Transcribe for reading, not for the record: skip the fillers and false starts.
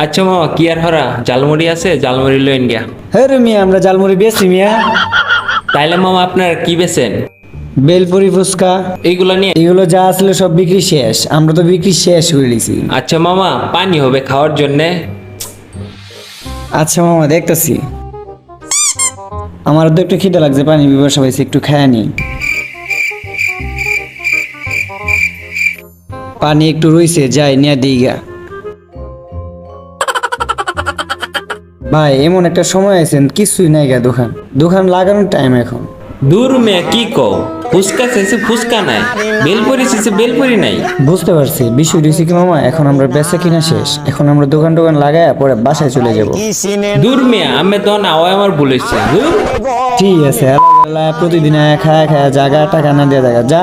আচ্ছা মামা কি আর হরা জালমুড়ি আছে জালমুড়ি লইন গিয়া। হ্যাঁ রে মিয়া, আমরা জালমুড়ি বেচছি মিয়া। তাইলে মামা আপনার কি বেছেন? বেলপুরি ফুচকা এইগুলা নিয়ে। এগুলো যা আসলে সব বিক্রি শেষ, আমরা তো বিক্রি শেষ করে দিছি। আচ্ছা মামা পানি হবে খাওয়ার জন্যে। আচ্ছা মামা দেখতেছি। আমার তো একটু খিদে লাগছে, পানি ব্যবসা পাইছে, একটু খায় নি। পানি একটু রইছে, যাই নিয়ে দিইগা। ভাই এমন একটা সময় আছেন কিছুই নাই গা, দোকান দোকান লাগানোর টাইম এখন। দূর মেয়া কি কও, ফুচকা শেষে ফুচকা নাই, বেলপুরি শেষে বেলপুরি নাই। বুঝতে পারছি বিষয় রয়েছে কি মামা, এখন আমরা বেচা কিনা শেষ, এখন আমরা দোকান টোকান লাগায় পরে বাসায় চলে যাব। দূর মেয়া আমি তো না ওই আমার বলেছি। ঠিক আছে, প্রতিদিন খায়া খায়া জায়গা টাকা না দিয়ে দেখা যা।